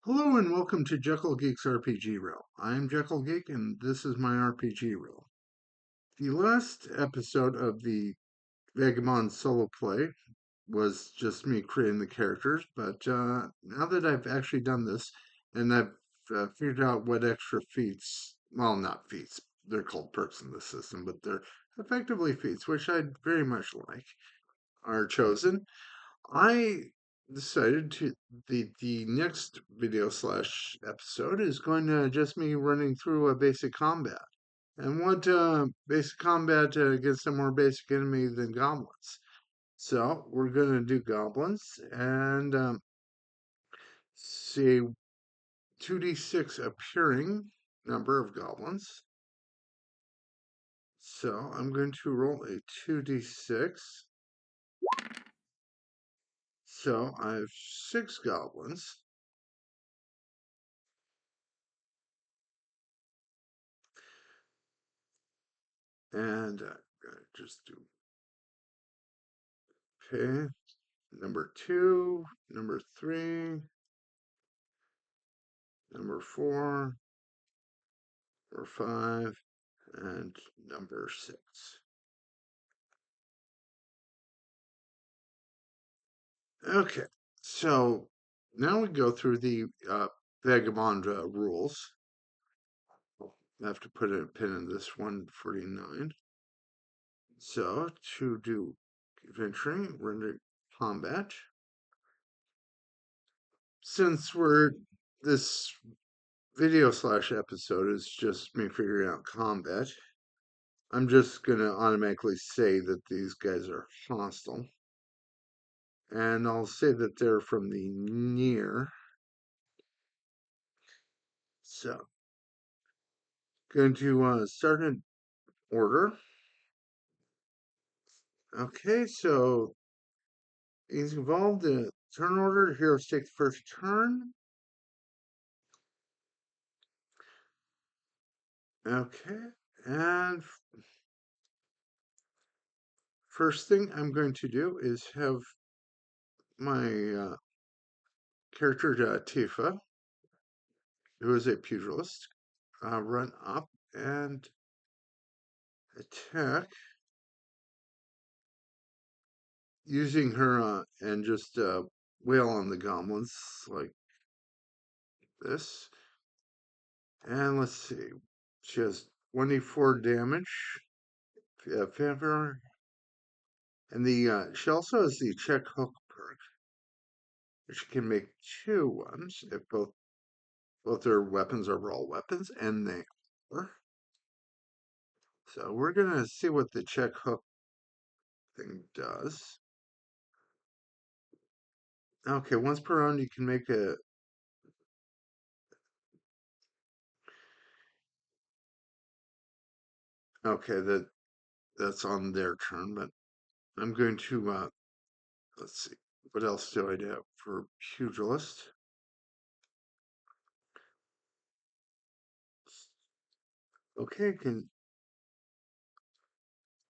Hello and welcome to Jekyll Geek's RPG Reel. I am Jekyll Geek and this is my RPG Reel. The last episode of the Vagabond solo play was just me creating the characters, but now that I've actually done this and I've figured out what extra feats, well, not feats, they're called perks in the system, but they're effectively feats, which I'd very much like, are chosen. I decided to the next video slash episode is going to just me running through a basic combat. And what basic combat against a more basic enemy than goblins. So we're going to do goblins and see 2d6 appearing number of goblins. So I'm going to roll a 2d6. So I have 6 goblins. And I'm going to just do okay. Number 2, number 3, number 4, number 5, and number 6. Okay, so now we go through the Vagabond rules. I have to put a pin in this 149. So to do adventuring, we're going to combat. Since this video slash episode is just me figuring out combat, I'm just going to automatically say that these guys are hostile. And I'll say that they're from the near. So, going to start in order. Okay, so he's involved in turn order. Heroes take the first turn. Okay, and first thing I'm going to do is have my character Tifa, who is a pugilist, run up and attack using her and just wail on the goblins like this. And let's see, she has 24 damage. Fanfare. And the she also has the check hook perk, which can make 2 ones if both their weapons are raw weapons, and they are. So we're gonna see what the check hook thing does. Okay, once per round you can make a. Okay, that's on their turn, but I'm going to let's see, what else do I have for pugilist? Okay,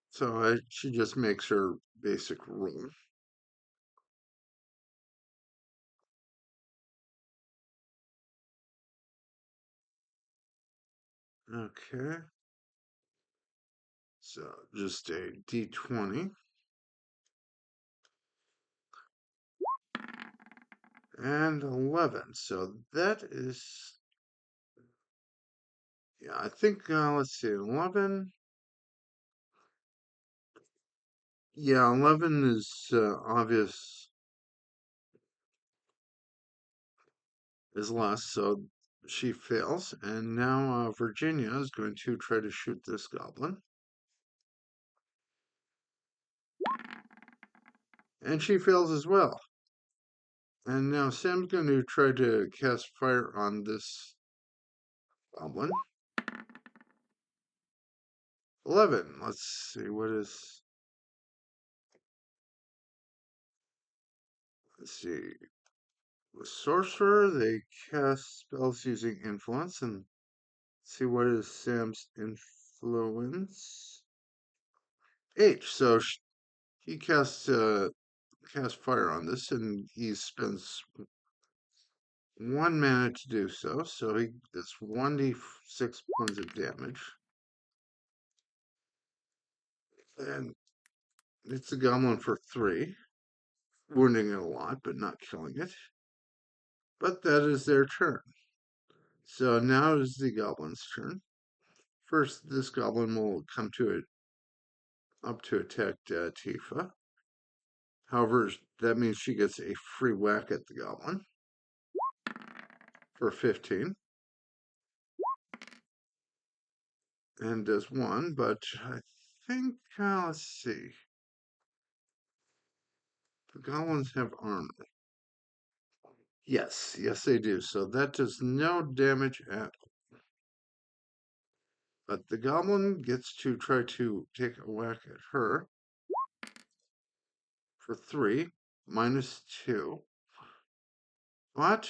so she just makes her basic roll. Okay, so just a d20 and 11. So that is, yeah, I think, let's see, 11. Yeah, 11 is obvious is less, so she fails. And now Virginia is going to try to shoot this goblin. And she fails as well. And now Sam's going to try to cast fire on this goblin. 11. Let's see, what is. Let's see. With Sorcerer, they cast spells using influence. And see what is Sam's influence. H. So he casts fire on this, and he spends 1 mana to do so, so he gets 1d6 points of damage. And it's a goblin for 3, wounding it a lot, but not killing it. But that is their turn. So now is the goblin's turn. First, this goblin will come to it up to attack Tifa. However, that means she gets a free whack at the goblin for 15. And does 1, but I think, let's see. The goblins have armor. Yes, they do. So that does no damage at all. But the goblin gets to try to take a whack at her for 3, -2. But,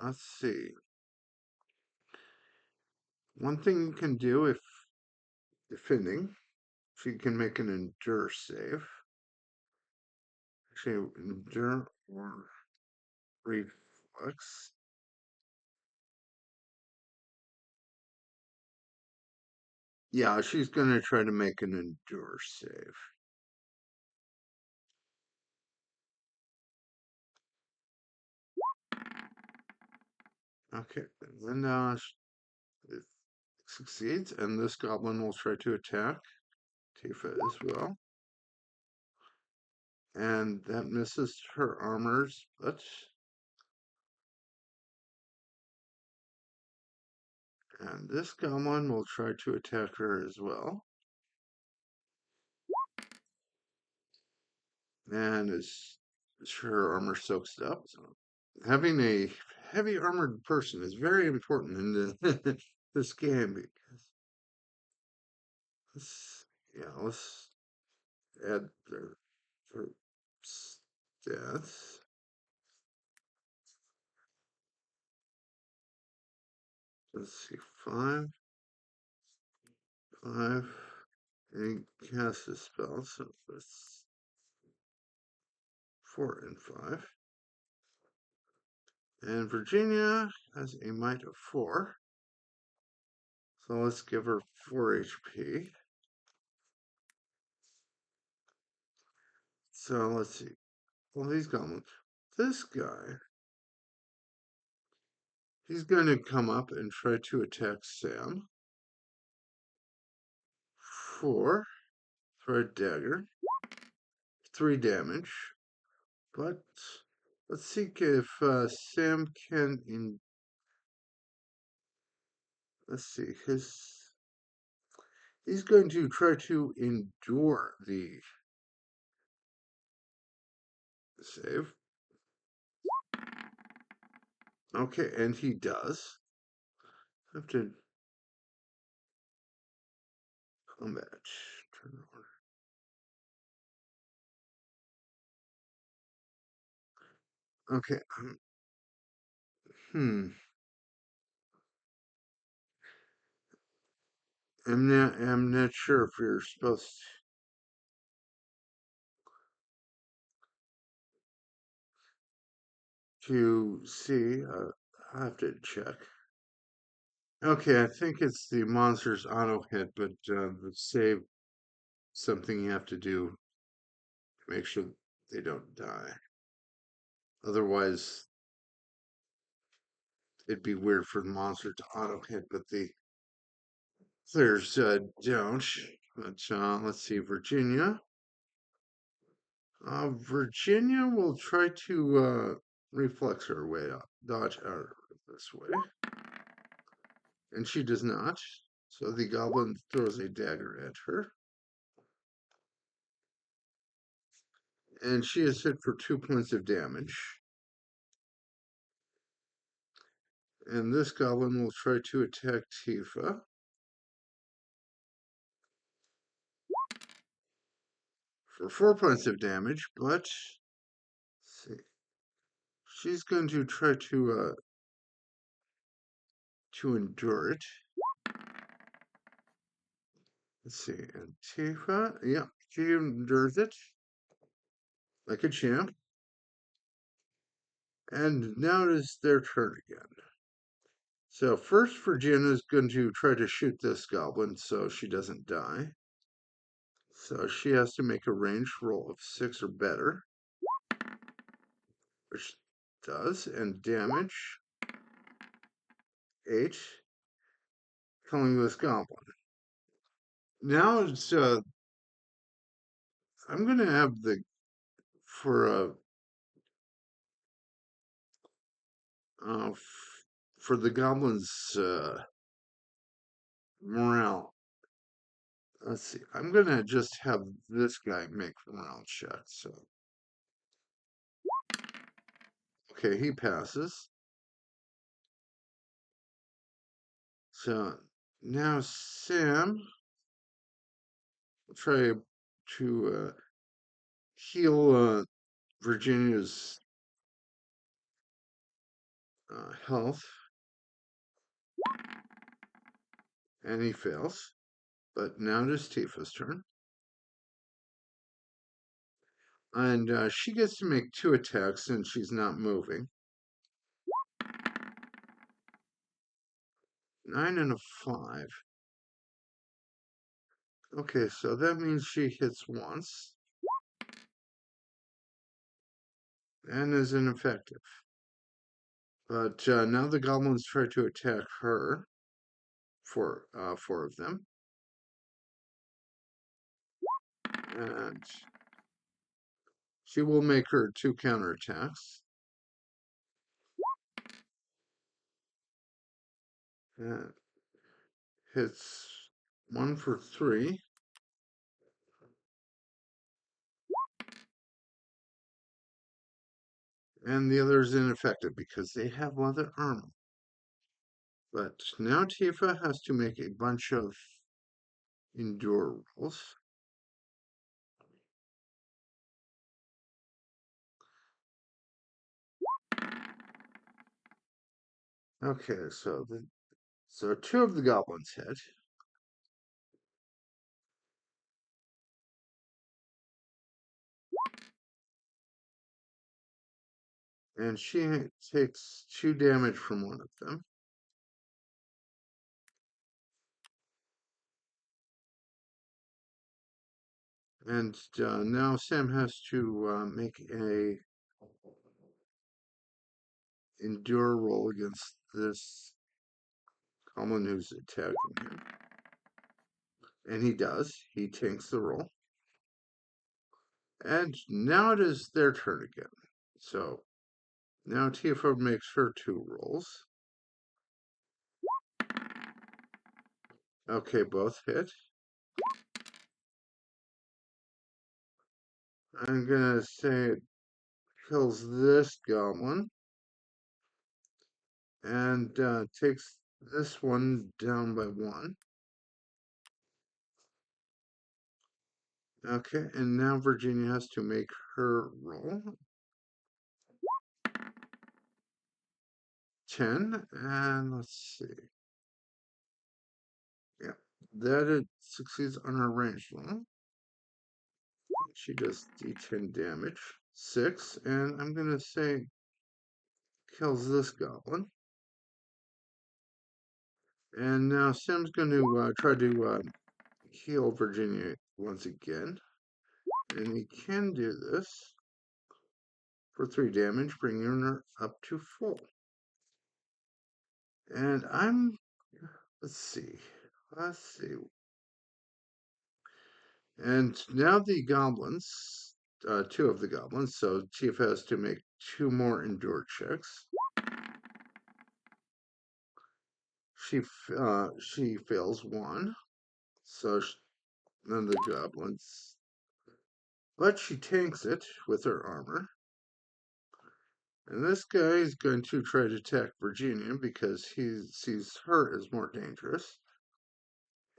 let's see. One thing you can do if defending, she can make an endure save. Actually, endure or reflex. Yeah, she's going to try to make an endure save. Okay, and then it succeeds, and this goblin will try to attack Tifa as well. And that misses her armors, but and this goblin will try to attack her as well. And her armor soaks it up. So having a heavy armored person is very important in this game because let's add their stats. Let's see, 5, 5, and cast a spell, so that's 4 and 5. And Virginia has a might of 4. So let's give her 4 HP. So let's see. Well, he's gone. This guy, he's going to come up and try to attack Sam. 4 for a dagger. 3 damage. But let's see if Sam can. Let's see. He's going to try to endure the save. Okay, and he does. Have to combat. Turn order. Okay. Hmm. I'm not sure if you're supposed to see. I have to check. Okay, I think it's the monster's auto hit, but the save something you have to do to make sure they don't die. Otherwise, it'd be weird for the monster to auto hit, but the players don't. But let's see, Virginia. Virginia will try to reflex her way out, dodge out of this way. And she does not. So the goblin throws a dagger at her. And she is hit for 2 points of damage. And this goblin will try to attack Tifa for 4 points of damage, but let's see. She's going to try to endure it. Let's see. And Tifa, yeah, she endures it like a champ. And now it is their turn again. So first, Virginia is going to try to shoot this goblin so she doesn't die. So she has to make a ranged roll of 6 or better, which does, and damage 8, killing this goblin. Now it's I'm gonna have the for uh for the goblins morale. Let's see. I'm gonna just have this guy make morale check. So okay, he passes. So now Sam will try to heal Virginia's health, and he fails. But now it is Tifa's turn. And she gets to make 2 attacks since she's not moving. 9 and a 5. Okay, so that means she hits once and is ineffective. But now the goblins try to attack her, 4 of them. And she will make her 2 counterattacks. And hits 1 for 3. And the other is ineffective because they have leather armor. But now Tifa has to make a bunch of endure rolls. Okay, so 2 of the goblins hit. And she takes 2 damage from one of them. And now Sam has to make a endure roll against this goblin who's attacking him. And he does. He takes the roll. And now it is their turn again. So now Tifa makes her 2 rolls. Okay, both hit. I'm gonna say it kills this goblin and takes this one down by 1. Okay, and now Virginia has to make her roll. 10, and let's see. Yeah, that it succeeds on her range roll. She does d10 damage. 6, and I'm gonna say kills this goblin. And now Sam's gonna try to heal Virginia once again. And he can do this for 3 damage, bringing her up to full. And let's see. And now the goblins, 2 of the goblins, so Chief has to make 2 more endure checks. She fails 1, so none of the goblins, but she tanks it with her armor. And this guy is going to try to attack Virginia because he sees her as more dangerous.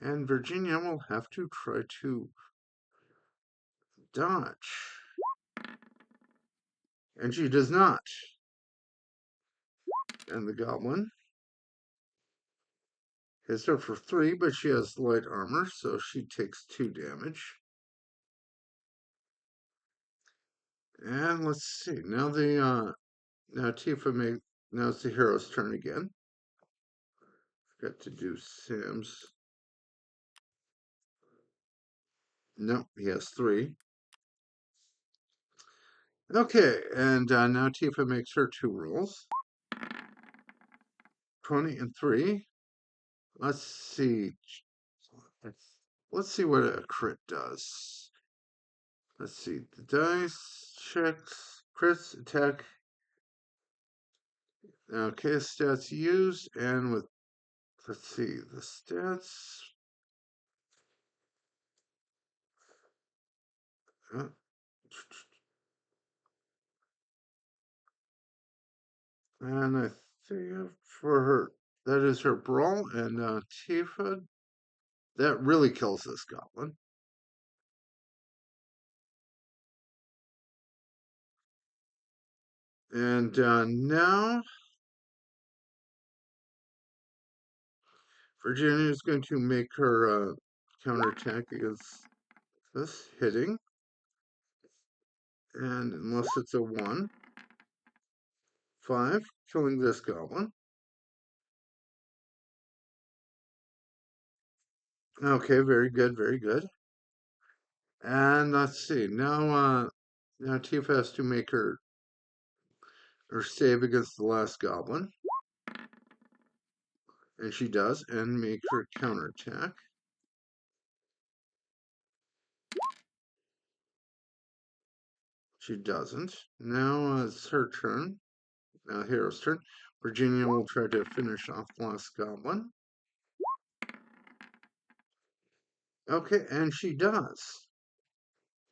And Virginia will have to try to dodge. And she does not. And the goblin hits her for 3, but she has light armor, so she takes 2 damage. And let's see. Now Now now it's the hero's turn again. Got to do Sam's. No, he has 3. Okay, and now Tifa makes her 2 rolls. 20 and 3. Let's see. Let's see what a crit does. Let's see. The dice checks, crits, attack. Okay, stats used, and with, let's see, the stats. Uh, And I think for her, that is her brawl, and Tifa, that really kills this goblin. And now Virginia is going to make her counterattack against this, hitting. And unless it's a 1, 5, killing this goblin. Okay, very good, very good. And let's see, now Tifa has to make her save against the last goblin. And she does, and make her counterattack. She doesn't. Now it's her turn. Now hero's turn. Virginia will try to finish off the last goblin. Okay, and she does.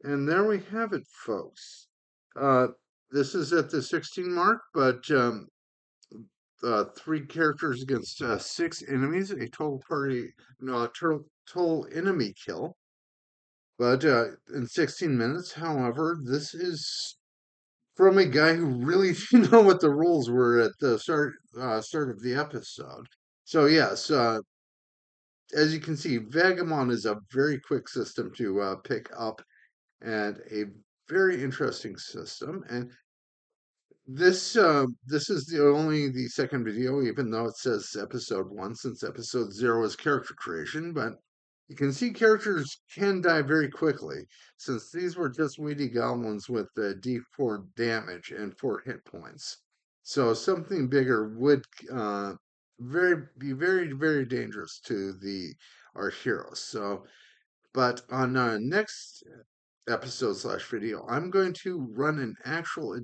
And there we have it, folks. Uh, this is at the 16 mark, but 3 characters against 6 enemies, a total party, no, total enemy kill. But in 16 minutes, however, this is from a guy who really didn't know what the rules were at the start of the episode. So yes, as you can see, Vagabond is a very quick system to pick up and a very interesting system. And this is the second video, even though it says episode 1, since episode 0 is character creation. But you can see characters can die very quickly, since these were just weedy goblins with D4 damage and 4 hit points. So something bigger would be very, very dangerous to our heroes. So, but on next episode slash video, I'm going to run an actual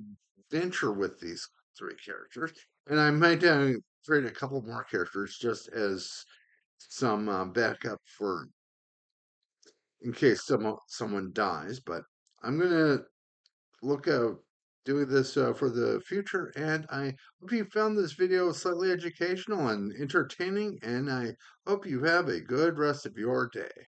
adventure with these 3 characters, and I might create a couple more characters just as some backup for in case someone dies. But I'm gonna look out doing this for the future, and I hope you found this video slightly educational and entertaining, and I hope you have a good rest of your day.